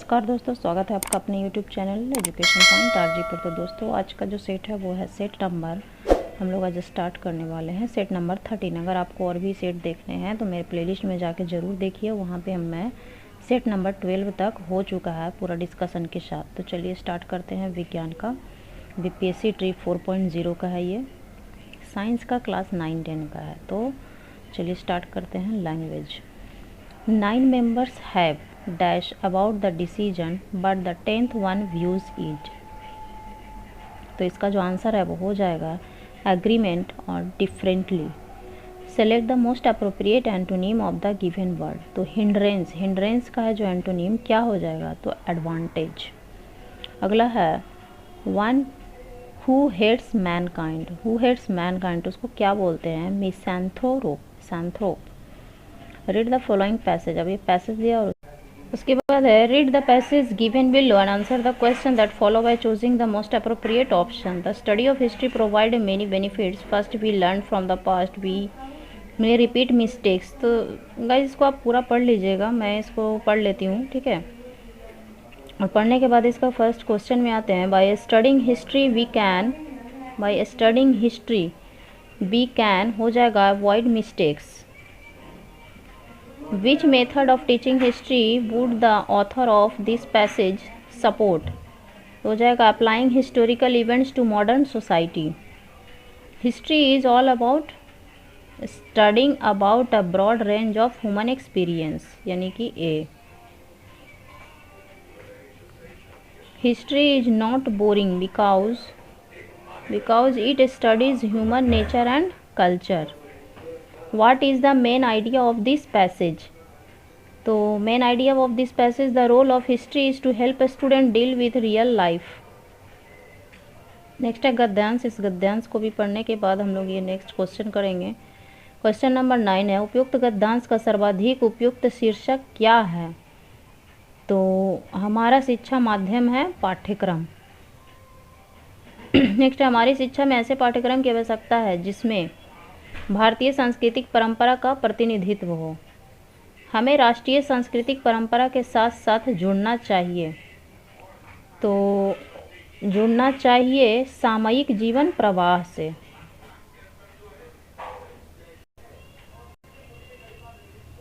नमस्कार दोस्तों, स्वागत है आपका अपने YouTube channel Education Point RG पर। तो दोस्तों आज का जो सेट है वो है सेट नंबर, हम लोग आज स्टार्ट करने वाले हैं सेट नंबर 13। अगर आपको और भी सेट देखने हैं तो मेरे प्लेलिस्ट में जाके ज़रूर देखिए, वहाँ पे मैं सेट नंबर 12 तक हो चुका है पूरा डिस्कशन के साथ। तो चलिए स्टार्ट करते हैं। विज्ञान का बीपीएससी ट्रिप 4.0 का है ये, साइंस का क्लास 9-10 का है। तो चलिए स्टार्ट करते हैं। Language. 9 members have dash about the decision but the 10th one views it। तो इसका जो आंसर है वो हो जाएगा एग्रीमेंट और differently. Select the most appropriate antonym of the given word. तो हिंड्रेंस, हिंड्रेंस का है जो एंटोनिम क्या हो जाएगा, तो एडवांटेज। अगला है one who hates mankind. Who hates mankind उसको क्या बोलते हैं, misanthrope. Read the following passage. अब ये पैसेज दिया और उसके बाद है read the passage given below and answer the question that follow by choosing the most appropriate option. The study of history provide many benefits. First we learn from the past, we may repeat mistakes. तो guys इसको आप पूरा पढ़ लीजिएगा, मैं इसको पढ़ लेती हूँ, ठीक है। और पढ़ने के बाद इसका फर्स्ट क्वेश्चन में आते हैं। By studying history we can, by studying history we can हो जाएगा avoid mistakes. Which method of teaching history would the author of this passage support? हो जाएगा applying historical events to modern society. History is all about studying about a broad range of human experience, यानी कि A. History is not boring because it studies human nature and culture. What is the main idea of this passage? तो main idea of this passage, the role of history is to help student deal with real life. Next है गद्यांश। इस गद्यांश को भी पढ़ने के बाद हम लोग ये नेक्स्ट क्वेश्चन करेंगे। क्वेश्चन नंबर 9 है उपयुक्त गद्यांश का सर्वाधिक उपयुक्त शीर्षक क्या है। तो हमारा शिक्षा माध्यम है पाठ्यक्रम। नेक्स्ट है हमारी शिक्षा में ऐसे पाठ्यक्रम की आवश्यकता है जिसमें भारतीय सांस्कृतिक परंपरा का प्रतिनिधित्व हो। हमें राष्ट्रीय सांस्कृतिक परंपरा के साथ साथ जुड़ना चाहिए। तो जुड़ना चाहिए सामयिक जीवन प्रवाह से।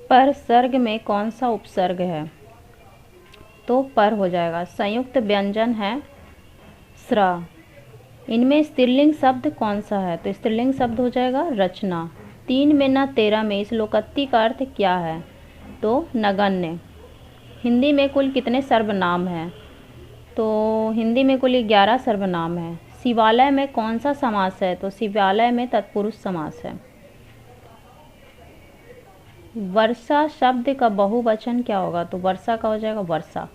पर सर्ग में कौन सा उपसर्ग है, तो पर हो जाएगा। संयुक्त व्यंजन है स्रा। इनमें स्त्रीलिंग शब्द कौन सा है, तो स्त्रीलिंग शब्द हो जाएगा रचना। 3 में न 13 में इस लोकोक्ति का अर्थ क्या है, तो नगण्य। हिंदी में कुल कितने सर्वनाम हैं, तो हिंदी में कुल 11 सर्वनाम हैं। शिवालय में कौन सा समास है, तो शिवालय में तत्पुरुष समास है। वर्षा शब्द का बहुवचन क्या होगा, तो वर्षा का हो जाएगा वर्षा।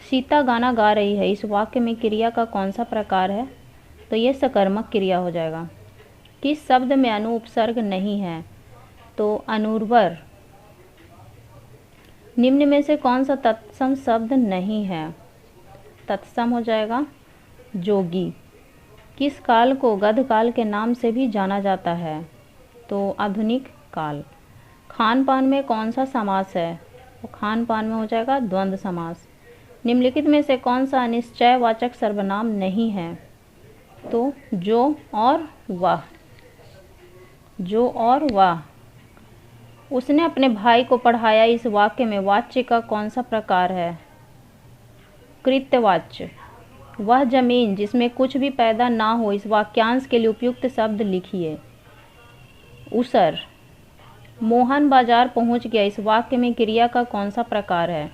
सीता गाना गा रही है, इस वाक्य में क्रिया का कौन सा प्रकार है, तो ये सकर्मक क्रिया हो जाएगा। किस शब्द में अनु उपसर्ग नहीं है, तो अनुर्वर। निम्न में से कौन सा तत्सम शब्द नहीं है, तत्सम हो जाएगा जोगी। किस काल को गध काल के नाम से भी जाना जाता है, तो आधुनिक काल। खान पान में कौन सा समास है, तो खान पान में हो जाएगा द्वंद्व समास। निम्नलिखित में से कौन सा निश्चयवाचक सर्वनाम नहीं है, तो जो और वह। जो और वह। उसने अपने भाई को पढ़ाया, इस वाक्य में वाच्य का कौन सा प्रकार है, कृत्यवाच्य। वह जमीन जिसमें कुछ भी पैदा ना हो, इस वाक्यांश के लिए उपयुक्त शब्द लिखिए, उसर। मोहन बाजार पहुंच गया, इस वाक्य में क्रिया का कौन सा प्रकार है,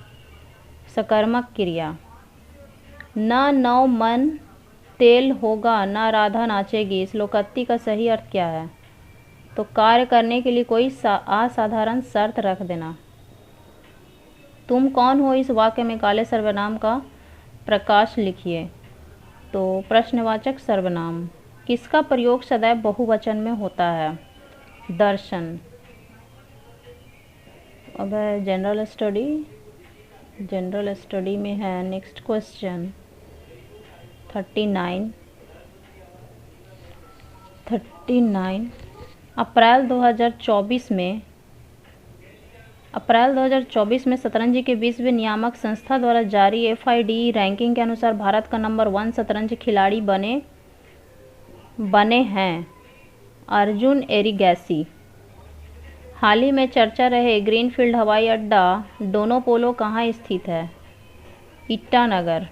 सकर्मक क्रिया। न नौ मन तेल होगा, न राधा नाचेगी, इस लोकोक्ति का सही अर्थ क्या है, तो कार्य करने के लिए कोई असाधारण शर्त रख देना। तुम कौन हो, इस वाक्य में काले सर्वनाम का प्रकाश लिखिए, तो प्रश्नवाचक सर्वनाम। किसका प्रयोग सदैव बहुवचन में होता है, दर्शन। अब है जनरल स्टडी। जनरल स्टडी में है नेक्स्ट क्वेश्चन 39। अप्रैल 2024 में अप्रैल 2024 में शतरंज के विश्व नियामक संस्था द्वारा जारी FIDE रैंकिंग के अनुसार भारत का नंबर 1 शतरंज खिलाड़ी बने हैं अर्जुन एरिगैसी। हाल ही में चर्चा रहे ग्रीनफील्ड हवाई अड्डा डोनोपोलो कहाँ स्थित है? ईटानगर।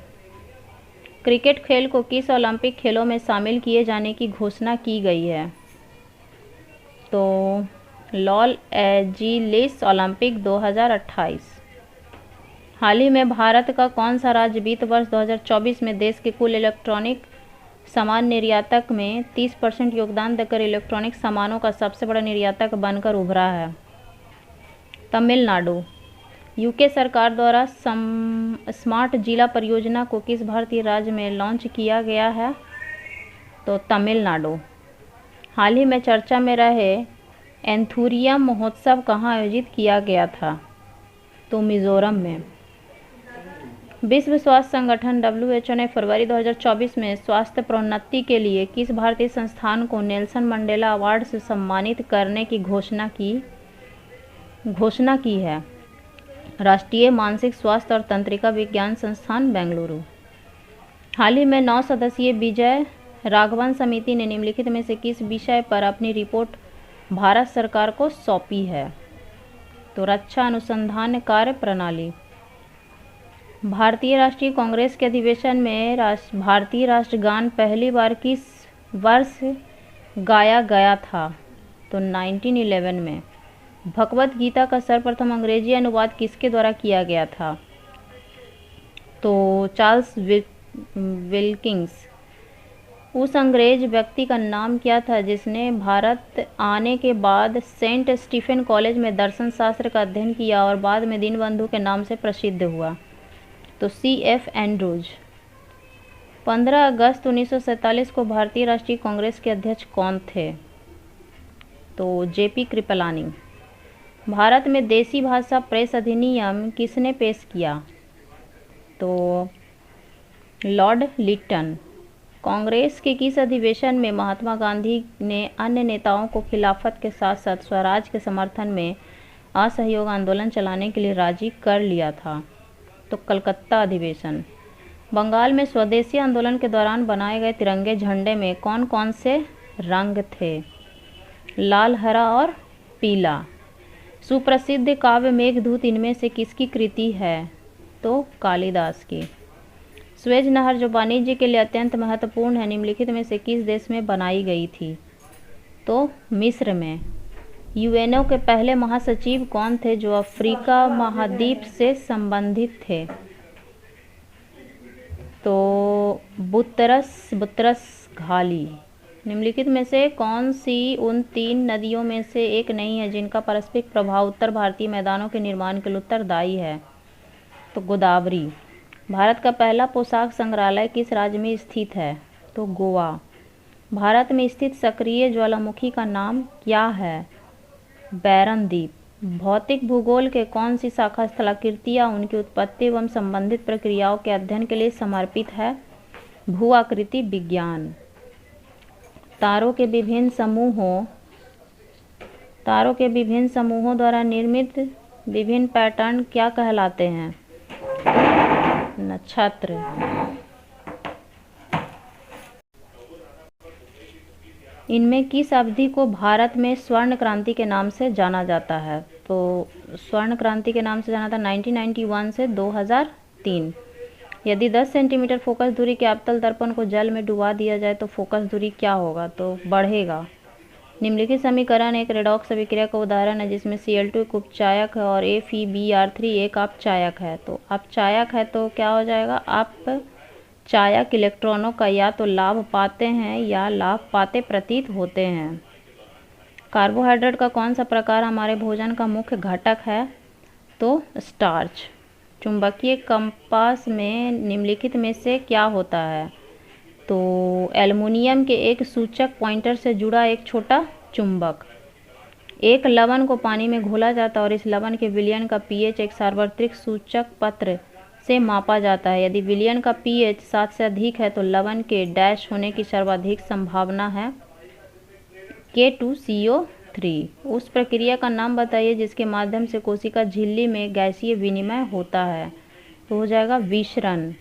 क्रिकेट खेल को किस ओलंपिक खेलों में शामिल किए जाने की घोषणा की गई है? तो लॉस एंजिलिस ओलंपिक 2028। हाल ही में भारत का कौन सा राज्य वित्त वर्ष 2024 में देश के कुल इलेक्ट्रॉनिक सामान निर्यातक में 30% योगदान देकर इलेक्ट्रॉनिक सामानों का सबसे बड़ा निर्यातक बनकर उभरा है? तमिलनाडु। यूके सरकार द्वारा स्मार्ट जिला परियोजना को किस भारतीय राज्य में लॉन्च किया गया है? तो तमिलनाडु। हाल ही में चर्चा में रहे एंथूरियम महोत्सव कहाँ आयोजित किया गया था? तो मिजोरम में। विश्व स्वास्थ्य संगठन WHO ने फरवरी 2024 में स्वास्थ्य प्रोन्नति के लिए किस भारतीय संस्थान को नेल्सन मंडेला अवार्ड से सम्मानित करने की घोषणा की है? राष्ट्रीय मानसिक स्वास्थ्य और तंत्रिका विज्ञान संस्थान बेंगलुरु। हाल ही में 9 सदस्यीय विजय राघवन समिति ने निम्नलिखित में से किस विषय पर अपनी रिपोर्ट भारत सरकार को सौंपी है? तो रक्षा अनुसंधान कार्य प्रणाली। भारतीय राष्ट्रीय कांग्रेस के अधिवेशन में भारतीय राष्ट्रगान पहली बार किस वर्ष गाया गया था? तो 1911 में। भगवत गीता का सर्वप्रथम अंग्रेजी अनुवाद किसके द्वारा किया गया था? तो चार्ल्स विल्किंस। उस अंग्रेज व्यक्ति का नाम क्या था जिसने भारत आने के बाद सेंट स्टीफेन कॉलेज में दर्शन शास्त्र का अध्ययन किया और बाद में दीनबंधु के नाम से प्रसिद्ध हुआ? तो CF एंड्रूज। 15 अगस्त 1947 को भारतीय राष्ट्रीय कांग्रेस के अध्यक्ष कौन थे? तो JP कृपलानी। भारत में देसी भाषा प्रेस अधिनियम किसने पेश किया? तो लॉर्ड लिटन। कांग्रेस के किस अधिवेशन में महात्मा गांधी ने अन्य नेताओं को खिलाफत के साथ साथ स्वराज के समर्थन में असहयोग आंदोलन चलाने के लिए राजी कर लिया था? तो कलकत्ता अधिवेशन। बंगाल में स्वदेशी आंदोलन के दौरान बनाए गए तिरंगे झंडे में कौन कौन से रंग थे? लाल, हरा और पीला। सुप्रसिद्ध काव्य मेघदूत इनमें से किसकी कृति है? तो कालिदास की। स्वेज नहर जो वाणिज्य के लिए अत्यंत महत्वपूर्ण है निम्नलिखित में से किस देश में बनाई गई थी? तो मिस्र में। UNO के पहले महासचिव कौन थे जो अफ्रीका महाद्वीप से संबंधित थे? तो बुतरस घाली। निम्नलिखित में से कौन सी उन 3 नदियों में से एक नहीं है जिनका पारस्परिक प्रभाव उत्तर भारतीय मैदानों के निर्माण के लिए उत्तरदायी है? तो गोदावरी। भारत का पहला पोशाक संग्रहालय किस राज्य में स्थित है? तो गोवा। भारत में स्थित सक्रिय ज्वालामुखी का नाम क्या है? बैरन द्वीप। भौतिक भूगोल के कौन सी शाखा स्थलाकृतियाँ उनकी उत्पत्ति एवं संबंधित प्रक्रियाओं के अध्ययन के लिए समर्पित है? भू आकृति विज्ञान। तारों के विभिन्न समूहों द्वारा निर्मित विभिन्न पैटर्न क्या कहलाते हैं? नक्षत्र। इनमें किस अवधि को भारत में स्वर्ण क्रांति के नाम से जाना जाता है? तो स्वर्ण क्रांति के नाम से जाना था 1991 से 2003। यदि 10 सेंटीमीटर फोकस दूरी के अवतल दर्पण को जल में डुबा दिया जाए तो फोकस दूरी क्या होगा? तो बढ़ेगा। निम्नलिखित समीकरण एक रेडॉक्स अभिक्रिया का उदाहरण है जिसमें Cl2 एक उपचायक है और FeBr3 एक अपचायक है। तो अपचायक है तो क्या हो जाएगा? अपचायक इलेक्ट्रॉनों का या तो लाभ पाते हैं या लाभ पाते प्रतीत होते हैं। कार्बोहाइड्रेट का कौन सा प्रकार हमारे भोजन का मुख्य घटक है? तो स्टार्च। चुंबकीय कंपास में निम्नलिखित में से क्या होता है? तो एल्युमिनियम के एक सूचक पॉइंटर से जुड़ा एक छोटा चुंबक। एक लवण को पानी में घोला जाता है और इस लवण के विलयन का pH एक सार्वत्रिक सूचक पत्र से मापा जाता है। यदि विलयन का pH 7 से अधिक है तो लवण के डैश होने की सर्वाधिक संभावना है K2CO3। 3, उस प्रक्रिया का नाम बताइए जिसके माध्यम से कोशिका झिल्ली में गैसीय विनिमय होता है। तो हो जाएगा विसरण।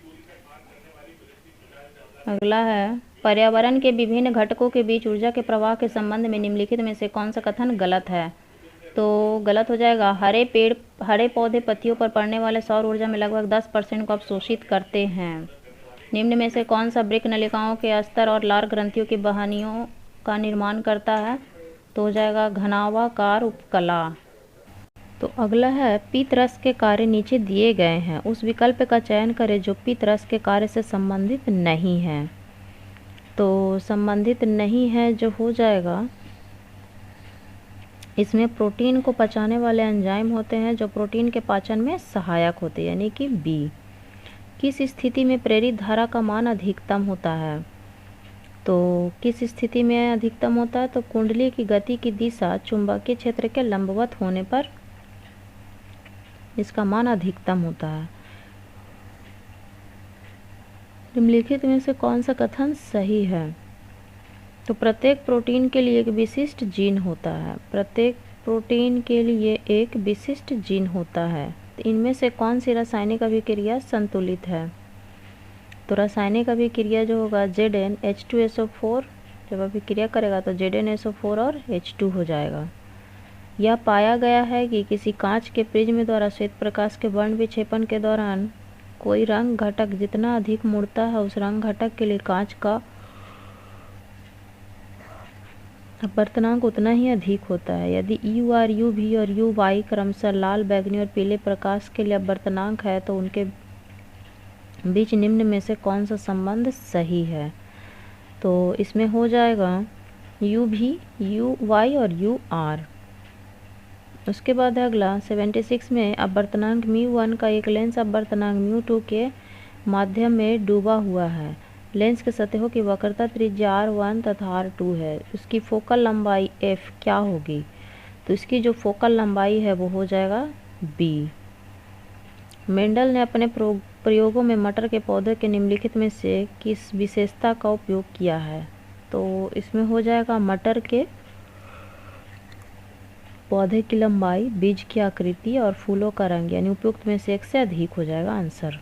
अगला है, पर्यावरण के विभिन्न घटकों के बीच ऊर्जा के प्रवाह के संबंध में निम्नलिखित में से कौन सा कथन गलत है। तो गलत हो जाएगा, हरे पौधे पत्तियों पर पड़ने वाले सौर ऊर्जा में लगभग 10% को अवशोषित करते हैं। निम्न में से कौन सा वृक्क नलिकाओं के अस्तर और लार ग्रंथियों की वाहिनियों का निर्माण करता है। तो हो जाएगा घनाभाकार उपकला। तो अगला है, पीत रस के कार्य नीचे दिए गए हैं, उस विकल्प का चयन करें जो पीत रस के कार्य से संबंधित नहीं है। तो संबंधित नहीं है जो हो जाएगा, इसमें प्रोटीन को पचाने वाले एंजाइम होते हैं जो प्रोटीन के पाचन में सहायक होते हैं, यानी कि बी। किस स्थिति में प्रेरित धारा का मान अधिकतम होता है। तो किस स्थिति में अधिकतम होता है, तो कुंडली की गति की दिशा चुंबकीय क्षेत्र के लंबवत होने पर इसका मान अधिकतम होता है। निम्नलिखित में से कौन सा कथन सही है। तो प्रत्येक प्रोटीन के लिए एक विशिष्ट जीन होता है, प्रत्येक प्रोटीन के लिए एक विशिष्ट जीन होता है। तो इनमें से कौन सी रासायनिक अभिक्रिया संतुलित है। तो रासायनिक अभिक्रिया जो होगा ZnH2SO4, जब अभिक्रिया करेगा तो ZnSO4 और H2 हो जाएगा। यह पाया गया है कि किसी कांच के प्रिज्म द्वारा श्वेत प्रकाश के वर्ण विक्षेपण के दौरान कोई रंग घटक जितना अधिक मुड़ता है उस रंग घटक के लिए कांच का अपवर्तनांक उतना ही अधिक होता है। यदि UR, UV और UY क्रमशः लाल, बैगनी और पीले प्रकाश के लिए अपवर्तनांक है तो उनके बीच निम्न में से कौन सा संबंध सही है। तो इसमें हो जाएगा UV, UY और UR। उसके बाद अगला 76 में अपवर्तनांक μ1 का एक लेंस अपवर्तनांक μ2 के माध्यम में डूबा हुआ है। लेंस के सतहों की वक्रता त्रिज्या R1 तथा R2 है। उसकी फोकल लंबाई F क्या होगी। तो इसकी जो फोकल लंबाई है वो हो जाएगा B। मेंडल ने अपने प्रयोगों में मटर के पौधे के निम्नलिखित में से किस विशेषता का उपयोग किया है। तो इसमें हो जाएगा मटर के पौधे की लंबाई, बीज की आकृति और फूलों का रंग, यानी उपयुक्त में से एक से अधिक हो जाएगा आंसर।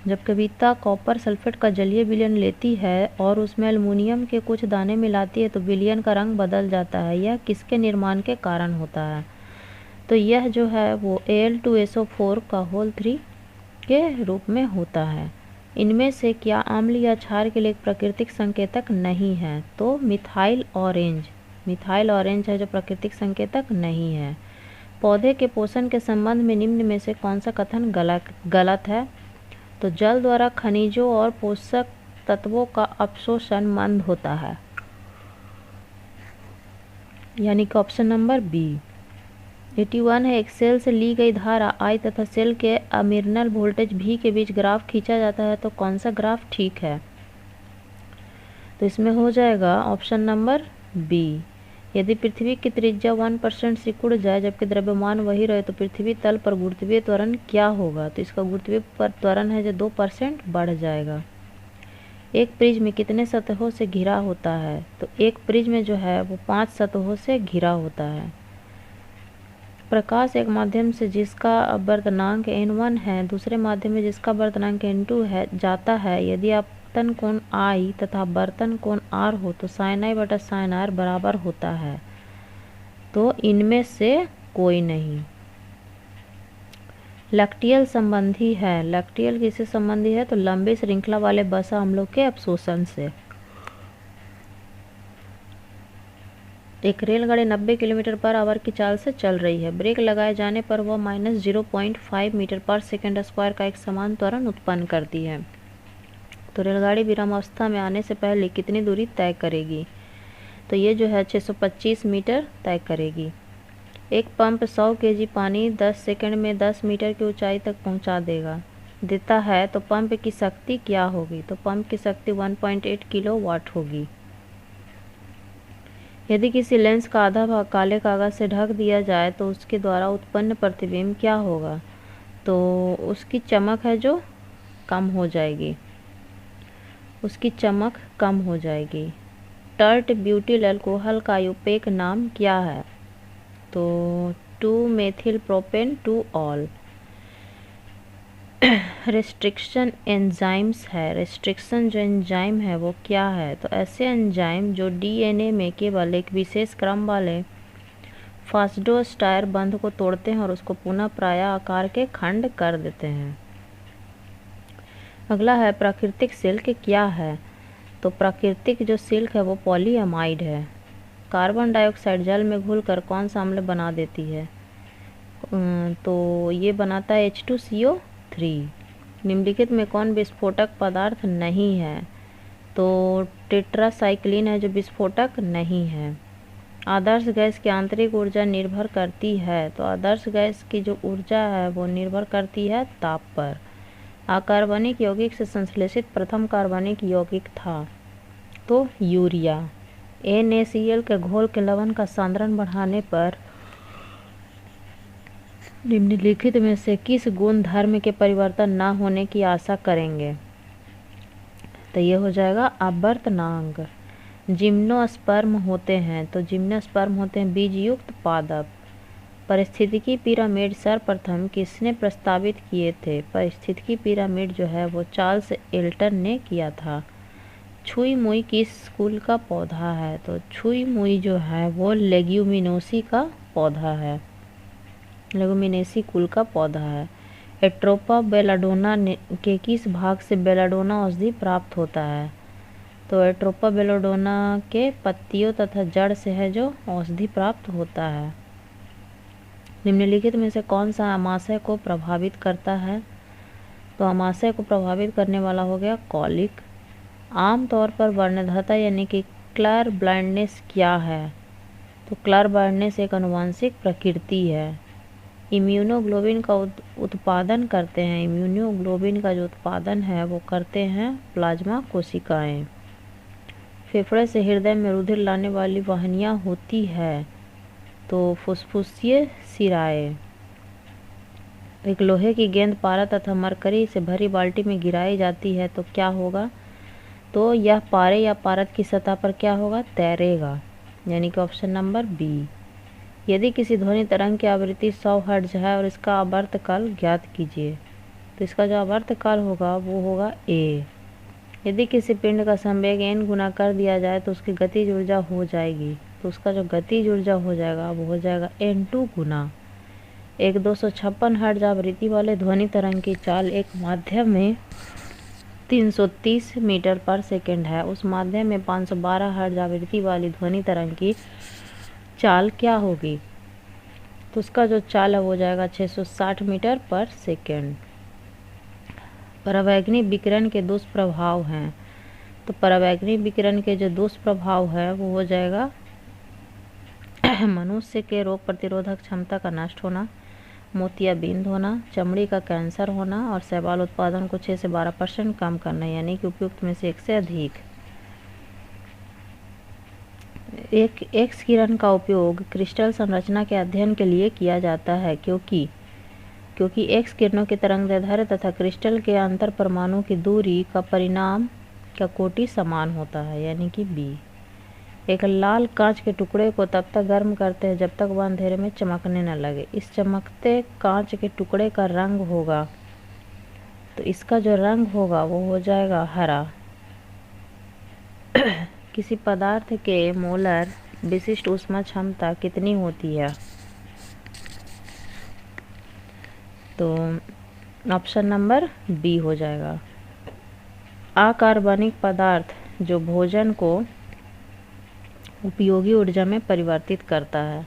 जब कविता कॉपर सल्फेट का जलीय विलयन लेती है और उसमें एल्युमिनियम के कुछ दाने मिलाती है तो विलयन का रंग बदल जाता है, यह किसके निर्माण के कारण होता है। तो यह जो है वो Al2SO4 का होल 3 के रूप में होता है। इनमें से क्या अम्ल या क्षार के लिए एक प्राकृतिक संकेतक नहीं है। तो मिथाइल ऑरेंज है जो प्राकृतिक संकेतक नहीं है। पौधे के पोषण के संबंध में निम्न में से कौन सा कथन गलत है। तो जल द्वारा खनिजों और पोषक तत्वों का अवशोषण मंद होता है, यानी कि ऑप्शन नंबर बी। 81 है, एक सेल से ली गई धारा I तथा सेल के टर्मिनल वोल्टेज V के बीच ग्राफ खींचा जाता है तो कौन सा ग्राफ ठीक है। तो इसमें हो जाएगा ऑप्शन नंबर बी। यदि पृथ्वी की त्रिज्या 1% सिकुड़ जाए जबकि द्रव्यमान वही रहे तो पृथ्वी तल पर गुरुत्वीय त्वरण क्या होगा। तो इसका गुरुत्वीय त्वरण है जो 2% बढ़ जाएगा। एक प्रिज्म कितने सतहों से घिरा होता है। तो एक प्रिज्म जो है वो 5 सतहों से घिरा होता है। प्रकाश एक माध्यम से जिसका अपवर्तनांक n1 है दूसरे माध्यम में जिसका अपवर्तनांक n2 है जाता है, यदि आपतन कोण I तथा अपवर्तन कोण R हो तो sin I बटा sin R बराबर होता है। तो इनमें से कोई नहीं। लैक्टियल संबंधी है। लैक्टियल किससे संबंधी है। तो लंबी श्रृंखला वाले वसा अम्लों के अवशोषण से। एक रेलगाड़ी 90 किलोमीटर पर आवर की चाल से चल रही है। ब्रेक लगाए जाने पर वह -0.5 मीटर पर सेकंड स्क्वायर का एक समान त्वरण उत्पन्न करती है। तो रेलगाड़ी विरामावस्था में आने से पहले कितनी दूरी तय करेगी। तो ये जो है 625 मीटर तय करेगी। एक पंप 100 kg पानी 10 सेकंड में 10 मीटर की ऊंचाई तक पहुंचा देता है तो पंप की शक्ति क्या होगी। तो पंप की शक्ति 1.8 किलोवाट होगी। यदि किसी लेंस का आधा भाग काले कागज से ढक दिया जाए तो उसके द्वारा उत्पन्न प्रतिबिंब क्या होगा। तो उसकी चमक है जो कम हो जाएगी, उसकी चमक कम हो जाएगी। टर्ट ब्यूटिल अल्कोहल का आयुर्वेदिक नाम क्या है? तो 2 methyl propane 2 all. Restriction enzymes है, रिस्ट्रिक्शन जो एंजाइम है वो क्या है? तो ऐसे एंजाइम जो डीएनए में केवल एक विशेष क्रम वाले फास्फोस्टायर बंध को तोड़ते हैं और उसको पुनः प्राय आकार के खंड कर देते हैं। अगला है प्राकृतिक सिल्क क्या है? तो प्राकृतिक जो सिल्क है वो पॉलीअमाइड है। कार्बन डाइऑक्साइड जल में घुलकर कौन सा अम्ल बना देती है? तो ये बनाता है H2CO3। निम्नलिखित में कौन विस्फोटक पदार्थ नहीं है? तो टेट्रासाइक्लिन है जो विस्फोटक नहीं है। आदर्श गैस की आंतरिक ऊर्जा निर्भर करती है, तो आदर्श गैस की जो ऊर्जा है वो निर्भर करती है ताप पर। अकार्बनिक यौगिक से संश्लेषित प्रथम कार्बनिक यौगिक था, तो यूरिया। NaCl के घोल के लवण का सांद्रण बढ़ाने पर निम्नलिखित में से किस गुणधर्म के परिवर्तन न होने की आशा करेंगे? तो ये हो जाएगा आवर्तनांक। जिम्नोस्पर्म होते हैं, तो जिम्नोस्पर्म होते हैं बीज युक्त पादप। पारिस्थितिकी पिरामिड सर्वप्रथम किसने प्रस्तावित किए थे? पारिस्थितिकी पिरामिड जो है वो चार्ल्स एल्टन ने किया था। छुई मुई किस कुल का पौधा है? तो छुई मुई जो है वो लेग्यूमिनोसी का पौधा है, लेग्यूमिनेसी कुल का पौधा है। एट्रोपा बेलाडोना के किस भाग से बेलाडोना औषधि प्राप्त होता है? तो एट्रोपा बेलाडोना के पत्तियों तथा जड़ से है जो औषधि प्राप्त होता है। निम्नलिखित में से कौन सा आमाशय को प्रभावित करता है? तो आमाशय को प्रभावित करने वाला हो गया कॉलिक। आमतौर पर वर्णद्रता यानी कि क्लर ब्लाइंडनेस क्या है? तो क्लर ब्लाइंडनेस एक आनुवंशिक प्रकृति है। इम्यूनोग्लोबिन का उत्पादन करते हैं, इम्यूनोग्लोबिन का जो उत्पादन है वो करते हैं प्लाज्मा कोशिकाएं। फेफड़े से हृदय में रुधिर लाने वाली वाहिनियाँ होती है, तो फुसफुसीय शिराएं। एक लोहे की गेंद पारा तथा मरकरी से भरी बाल्टी में गिराई जाती है तो क्या होगा? तो यह पारे या पारद की सतह पर क्या होगा? तैरेगा, यानी कि ऑप्शन नंबर बी। यदि किसी ध्वनि तरंग की आवृत्ति 100 हर्ट्ज है और इसका आवर्तकाल ज्ञात कीजिए, तो इसका जो आवर्तकाल होगा वो होगा a। यदि किसी पिंड का संवेग n गुना कर दिया जाए तो उसकी गतिज ऊर्जा हो जाएगी, तो उसका जो गतिज ऊर्जा हो जाएगा वो हो जाएगा n2 गुना। एक 256 हर्ट्ज आवृत्ति वाले ध्वनि तरंग की चाल एक माध्यम में 330 मीटर पर सेकंड है, उस माध्यम में 512 हर्ट्ज आवृत्ति वाली ध्वनि तरंग की चाल क्या होगी? तो उसका जो चाल है वो हो जाएगा 660 मीटर पर सेकंड। परावैंगनी विकिरण के दुष्प्रभाव हैं, तो परावैंगनी विकिरण के जो दुष्प्रभाव है वो हो जाएगा मनुष्य के रोग प्रतिरोधक क्षमता का नष्ट होना, मोतियाबिंद होना, चमड़ी का कैंसर होना और शैवाल उत्पादन को 6 से 12% कम करना, यानी कि उपयुक्त में से 1 से अधिक। एक एक्स किरण का उपयोग क्रिस्टल संरचना के अध्ययन के लिए किया जाता है, क्योंकि एक्स किरणों की तरंगदैर्ध्य तथा क्रिस्टल के अंतर परमाणु की दूरी का परिणाम का कोटि समान होता है, यानी कि बी। एक लाल कांच के टुकड़े को तब तक गर्म करते हैं जब तक वह अंधेरे में चमकने न लगे। इस चमकते कांच के टुकड़े का रंग होगा, तो इसका जो रंग होगा वो हो जाएगा हरा। किसी पदार्थ के मोलर विशिष्ट ऊष्मा क्षमता कितनी होती है? तो ऑप्शन नंबर बी हो जाएगा। अकार्बनिक पदार्थ जो भोजन को उपयोगी ऊर्जा में परिवर्तित करता है,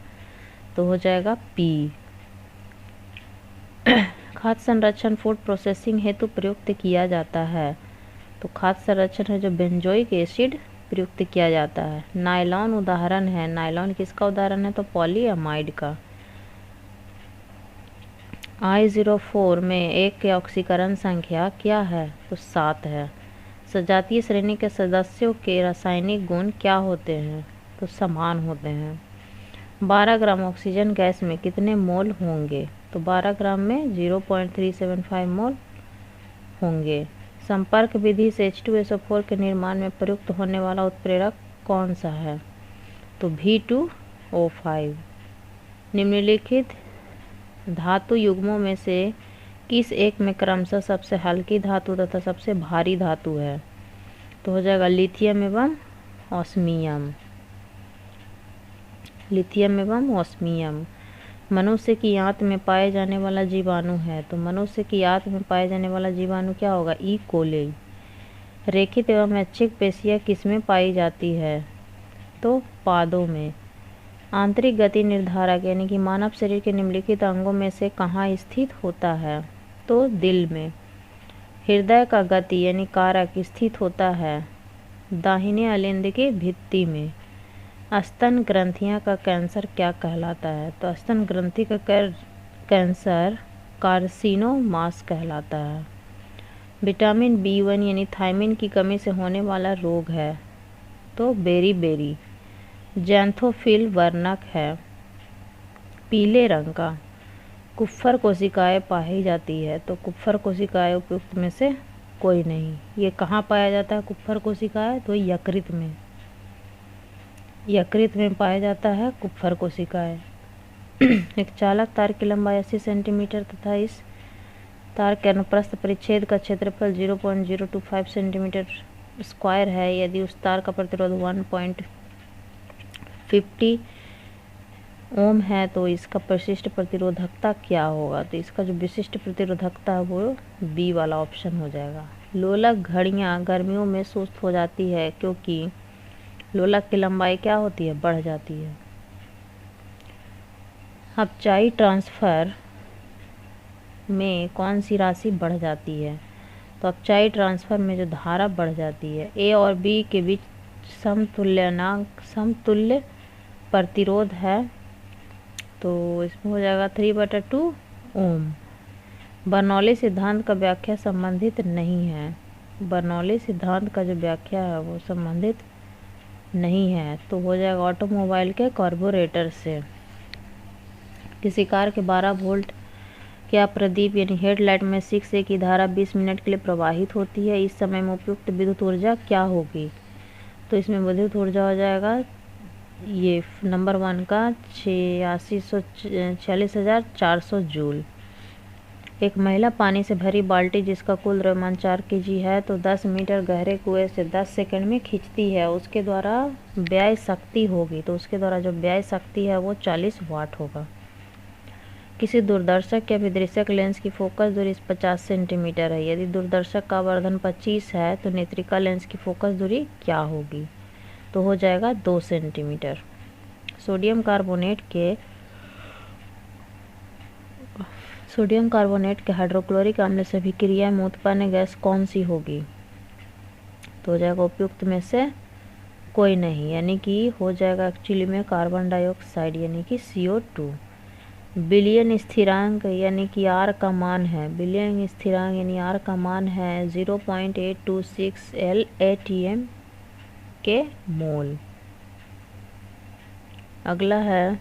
तो हो जाएगा पी। खाद्य संरक्षण फूड प्रोसेसिंग हेतु प्रयुक्त किया जाता है, तो खाद्य संरक्षण है जो बेंजोइक एसिड प्रयुक्त किया जाता है। नायलॉन उदाहरण है, नायलॉन किसका उदाहरण है? तो पॉलीअमाइड का। I04 में एक के ऑक्सीकरण संख्या क्या है? तो 7 है। सजातीय श्रेणी के सदस्यों के रासायनिक गुण क्या होते हैं? तो समान होते हैं। 12 ग्राम ऑक्सीजन गैस में कितने मोल होंगे? तो 12 ग्राम में 0.375 मोल होंगे। संपर्क विधि से H2SO4 के निर्माण में प्रयुक्त होने वाला उत्प्रेरक कौन सा है? तो V2O5। निम्नलिखित धातु युग्मों में से किस एक में क्रमशः सबसे हल्की धातु तथा सबसे भारी धातु है? तो हो जाएगा लिथियम एवं ऑस्मियम। लिथियम एवं ऑस्मियम। मनुष्य की आंत में पाए जाने वाला जीवाणु है, तो मनुष्य की आंत में पाए जाने वाला जीवाणु क्या होगा? ई कोली। रेखित एवं ऐच्छिक पेशियाँ किसमें पाई जाती है? तो पादों में। आंतरिक गति निर्धारक यानी कि मानव शरीर के निम्नलिखित अंगों में से कहाँ स्थित होता है? तो दिल में। हृदय का गति यानी कारक स्थित होता है दाहिने अलिंद की भित्ति में। स्तन ग्रंथियां का कैंसर क्या कहलाता है? तो स्तन ग्रंथि का कैंसर कार्सिनोमास कहलाता है। विटामिन B1 यानी थायमिन की कमी से होने वाला रोग है? तो बेरी। जैंथोफिल वर्णक है पीले रंग का। कुप्फर कोशिकाएं पाई जाती है, तो कुप्फर कोशिकाएं उपयुक्त में से कोई नहीं। ये कहाँ पाया जाता है कुप्फर कोशिकाएं? तो यकृत में। यकृत में पाया जाता है कुप्फर कोशिकाएं। एक चालक तार की लंबाई 80 सेंटीमीटर तथा इस तार के अनुप्रस्थ परिच्छेद का क्षेत्रफल 0.025 सेंटीमीटर स्क्वायर है। यदि उस तार का प्रतिरोध 1.50 ओम है तो इसका विशिष्ट प्रतिरोधकता क्या होगा? तो इसका जो विशिष्ट प्रतिरोधकता है वो बी वाला ऑप्शन हो जाएगा। लोलक घड़ियां गर्मियों में सुस्त हो जाती है क्योंकि लोलक की लंबाई क्या होती है? बढ़ जाती है। अपचाई ट्रांसफर में कौन सी राशि बढ़ जाती है? तो अपचाई ट्रांसफर में जो धारा बढ़ जाती है ए और बी के बीच समतुल्य प्रतिरोध है, तो इसमें हो जाएगा 3/2 ओम। बर्नौली सिद्धांत का व्याख्या संबंधित नहीं है। बर्नौली सिद्धांत का जो व्याख्या है वो संबंधित नहीं है, तो हो जाएगा ऑटोमोबाइल के कार्बोरेटर से। किसी कार के 12 वोल्ट क्या प्रदीप यानी हेडलाइट में 6A की धारा 20 मिनट के लिए प्रवाहित होती है। इस समय में उपयुक्त विद्युत ऊर्जा क्या होगी? तो इसमें विद्युत ऊर्जा हो जाएगा ये नंबर 1 का 46,400 जूल। एक महिला पानी से भरी बाल्टी जिसका कुल द्रव्यमान 4 kg है तो 10 मीटर गहरे कुएं से 10 सेकंड में खींचती है। उसके द्वारा व्यय शक्ति होगी, तो उसके द्वारा जो व्यय शक्ति है वो 40 वाट होगा। किसी दूरदर्शक या विदृश्यक लेंस की फोकस दूरी 50 सेंटीमीटर है। यदि दूरदर्शक का आवर्धन 25 है तो नेत्रिका लेंस की फोकस दूरी क्या होगी? तो हो जाएगा 2 सेंटीमीटर। सोडियम कार्बोनेट के हाइड्रोक्लोरिक अम्ल से अभिक्रिया में उत्पन्न गैस कौन सी होगी? तो हो जाएगा उपयुक्त में से कोई नहीं, यानी कि हो जाएगा एक्चुअली में कार्बन डाइऑक्साइड यानी कि CO2। बिलियन स्थिरांक यानी कि R का मान है, बिलियन स्थिरांक यानी R का मान है 0.826 LATM के मोल। अगला है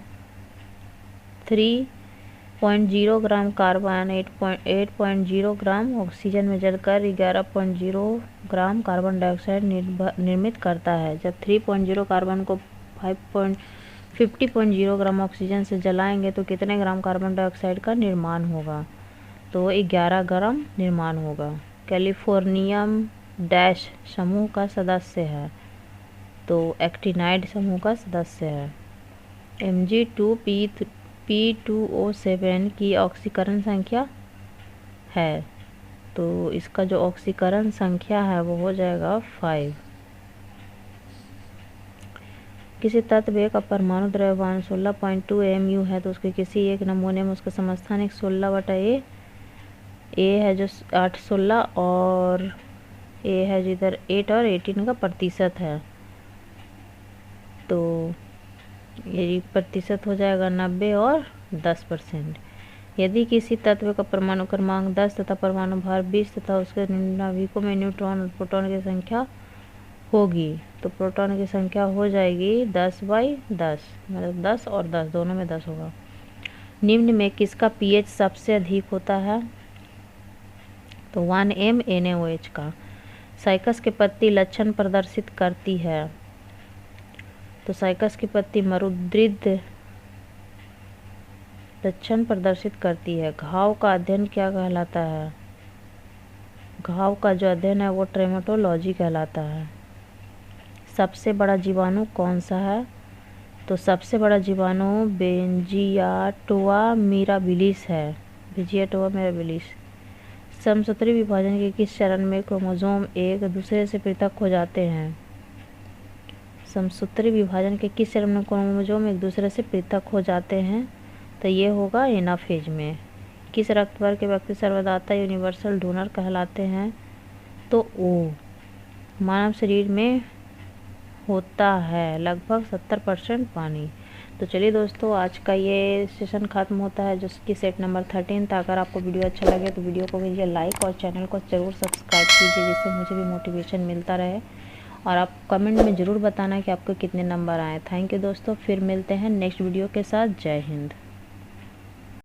3.0 ग्राम कार्बन 8.0 ग्राम ऑक्सीजन में जलकर 11.0 ग्राम कार्बन डाइऑक्साइड निर्मित करता है। जब 3.0 कार्बन को 50.0 ग्राम ऑक्सीजन से जलाएंगे तो कितने ग्राम कार्बन डाइऑक्साइड का निर्माण होगा? तो 11 ग्राम निर्माण होगा। कैलिफोर्नियम डैश समूह का सदस्य है, तो एक्टिनाइड समूह का सदस्य है। Mg2p2O7 की ऑक्सीकरण संख्या है, तो इसका जो ऑक्सीकरण संख्या है वो हो जाएगा 5। किसी तत्व का परमाणु द्रव्यमान 16.2 mu है तो उसके किसी एक नमूने में उसका समस्थानिक 16/A है जो 8/16 और A है जिधर 8 और 18 का प्रतिशत है, तो ये प्रतिशत हो जाएगा 90 और 10%। यदि किसी तत्व का परमाणु क्रमांक 10 तथा परमाणु भार 20 तथा उसके नाभिकों में न्यूट्रॉन और प्रोटॉन की संख्या होगी तो प्रोटॉन की संख्या हो जाएगी 10/10, मतलब 10 और 10 दोनों में 10 होगा। निम्न में किसका pH सबसे अधिक होता है? तो 1M NaOH का। साइकस के पत्ती लक्षण प्रदर्शित करती है, तो साइकस की पत्ती मरुद्रिद लक्षण प्रदर्शित करती है। घाव का अध्ययन क्या कहलाता है? घाव का जो अध्ययन है वो ट्रेमेटोलॉजी कहलाता है। सबसे बड़ा जीवाणु कौन सा है? तो सबसे बड़ा जीवाणु बेंजियाटोआ मिराबिलिस है। बेंजियाटोआ मिराबिलिस। समसूत्री विभाजन के किस चरण में क्रोमोसोम एक दूसरे से पृथक हो जाते हैं? समसूत्री विभाजन के किस चरण में क्रोमोसोम एक दूसरे से पृथक हो जाते हैं? तो ये होगा एनाफेज में। किस रक्त वर्ग के व्यक्ति सर्वदाता यूनिवर्सल डोनर कहलाते हैं? तो ओ। मानव शरीर में होता है लगभग 70% पानी। तो चलिए दोस्तों, आज का ये सेशन ख़त्म होता है जिसकी सेट नंबर 13 था। अगर आपको वीडियो अच्छा लगे तो वीडियो को कीजिए लाइक और चैनल को ज़रूर सब्सक्राइब कीजिए, जिससे मुझे भी मोटिवेशन मिलता रहे। और आप कमेंट में ज़रूर बताना कि आपको कितने नंबर आए। थैंक यू दोस्तों, फिर मिलते हैं नेक्स्ट वीडियो के साथ। जय हिंद।